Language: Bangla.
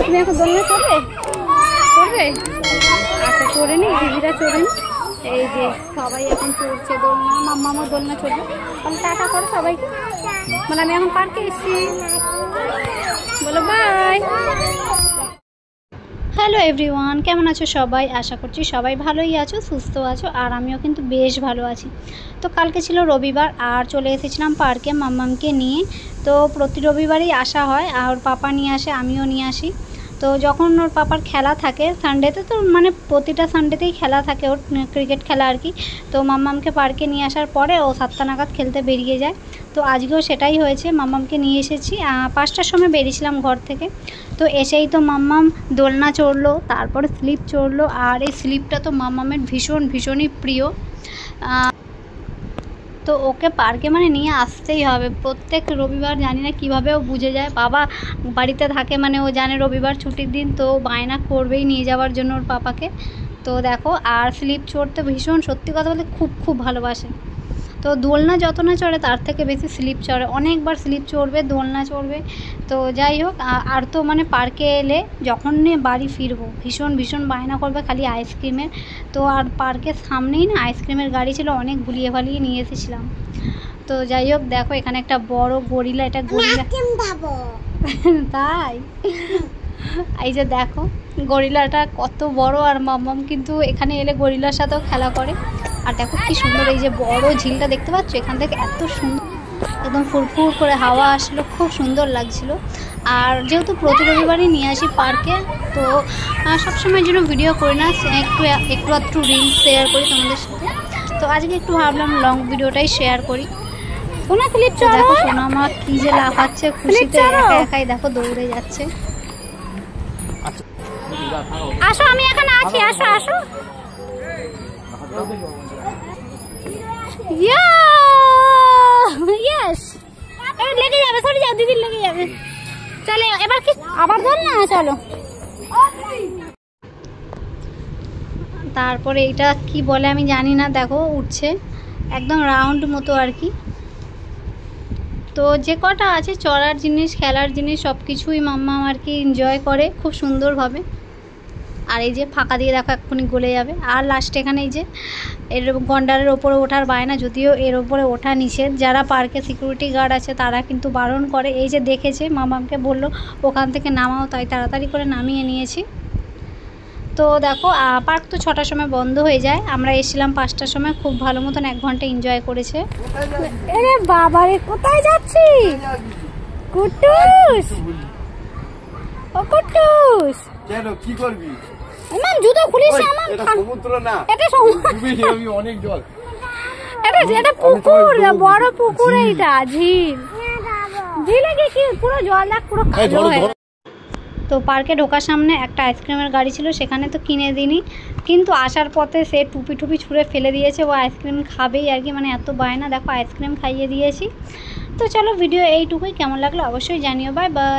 তুমি এখন দোলনা চড়বে চড়বে? আচ্ছা চড়ে নি, দিদিরা চড়ে নি। এই যে সবাই এখন চড়ছে দোলনা, মাম্মামও দোলনা চড়বে। তাহলে টাটা করো সবাইকে, মানে আমি এখন পার্কে এসেছি, বলো বাই। হ্যালো এভরিওয়ান, কেমন আছো সবাই? আশা করছি সবাই ভালোই আছো, সুস্থ আছো, আর আমিও কিন্তু বেশ ভালো আছি। তো কালকে ছিল রবিবার আর চলে এসেছিলাম পার্কে মাম্মামকে নিয়ে। তো প্রতি রবিবারই আসা হয়, আর ওর পাপা নিয়ে আসে, আমিও নিয়ে আসি। তো যখন ওর পাপার খেলা থাকে সানডেতে, তো মানে প্রতিটা সানডেতেই খেলা থাকে ওর, ক্রিকেট খেলা আর কি। তো মাম্মামকে পার্কে নিয়ে আসার পরে ও 7টা নাগাদ খেলতে বেরিয়ে যায়। তো আজকেও সেটাই হয়েছে, মাম্মামকে নিয়ে এসেছি। 5টার সময় বেরিয়েছিলাম ঘর থেকে। তো এসেই তো মাম্মাম দোলনা চড়লো, তারপরে স্লিপ চড়লো, আর এই স্লিপটা তো মাম্মামের ভীষণই প্রিয়। তো ওকে পার্কে মানে নিয়ে আসতেই হবে প্রত্যেক রবিবার। জানি না কীভাবে ও বুঝে যায়, বাবা বাড়িতে থাকে মানে ও জানে রবিবার ছুটির দিন, তো বায়না করবেই নিয়ে যাওয়ার জন্য ওর পাপাকে। তো দেখো, আর স্লিপ চড়তে ভীষণ, সত্যি কথা বলতে খুব ভালোবাসে। তো দোলনা যত না চড়ে তার থেকে বেশি স্লিপ চড়ে, অনেকবার স্লিপ চড়বে, দোলনা চড়বে। তো যাই হোক, আর তো মানে পার্কে এলে যখন বাড়ি ফিরবো ভীষণ বায়না করবে খালি আইসক্রিমের। তো আর পার্কের সামনেই না আইসক্রিমের গাড়ি ছিল, অনেক ভুলিয়ে ভালিয়ে নিয়ে এসেছিলাম। তো যাই হোক, দেখো এখানে একটা বড় গরিলা, এটা গরিলা তাই এই যে দেখো গরিলাটা কত বড়, আর মাম্মাম কিন্তু এখানে এলে গরিলার সাথেও খেলা করে। আর দেখো কি সুন্দর, এই যে বড় ঝিলটা দেখতে পাচ্ছ, এখান থেকে এত সুন্দর একদম ফুরফুর করে হাওয়া আসলো, খুব সুন্দর লাগছিল। আর যেহেতু প্রতি রবিবারই নিয়ে আসি পার্কে, তো সবসময়ের জন্য ভিডিও করি না, একটু রিলস শেয়ার করি তোমাদের সাথে। তো আজকে একটু ভাবলাম লং ভিডিওটাই শেয়ার করি। সোনা স্লিপ চড়ো, দেখো সোনা মা কি যে লাফাচ্ছে খুশিতে, একাই দেখো দৌড়ে যাচ্ছে। আসো আমি এখানে আছি, আসো আসো। ইয়েস, লেগে যাবে, সরে যাও, দিদির লেগে যাবে। চলে এবার কি আবার বল না, চলো। তারপরে এইটা কি বলে আমি জানি না, দেখো উঠছে একদম রাউন্ড মতো আর কি। তো যে কটা আছে চড়ার জিনিস, খেলার জিনিস, সব কিছুই মাম্মাম আর কি এনজয় করে খুব সুন্দরভাবে। আর এই যে ফাঁকা দিয়ে দেখো এক্ষুনি গলে যাবে। আর লাস্টে এখানে এই যে এর গন্ডারের ওপরে ওঠার বায়না, যদিও এর ওপরে ওঠা নিষেধ, যারা পার্কে সিকিউরিটি গার্ড আছে তারা কিন্তু বারণ করে। এই যে দেখেছে, মামাকে বলল ওখান থেকে নামাও, তাই তাড়াতাড়ি করে নামিয়ে নিয়েছি। তো দেখো পার্ক তো 6টার সময় বন্ধ হয়ে যায়, আমরা এসেছিলাম 5টার সময়, খুব ভালো মতন 1 ঘন্টা এনজয় করেছে। আরে বাবারে, কোথায় যাচ্ছি? কুটুস, ও কুটুস, কেন কি করবি? আমার জুতো খুলিস না, আমার এটা সমুদ্র না, এটা সমুদ্র, আমি অনেক জল, এটা পুকুর, বড় পুকুর, এইটা ঝিল, ঝিলে কি পুরো জল দেখ, পুরো কালো হয়ে। তো পার্কে ঢোকার সামনে একটা আইসক্রিমের গাড়ি ছিল, সেখানে তো কিনে দিইনি, কিন্তু আসার পথে সে টুপি ছুঁড়ে ফেলে দিয়েছে, ও আইসক্রিম খাবেই আর কি, মানে এত বায়না, দেখো আইসক্রিম খাইয়ে দিয়েছি। তো চলো ভিডিও এইটুকুই, কেমন লাগলো অবশ্যই জানিও, বাই বাই।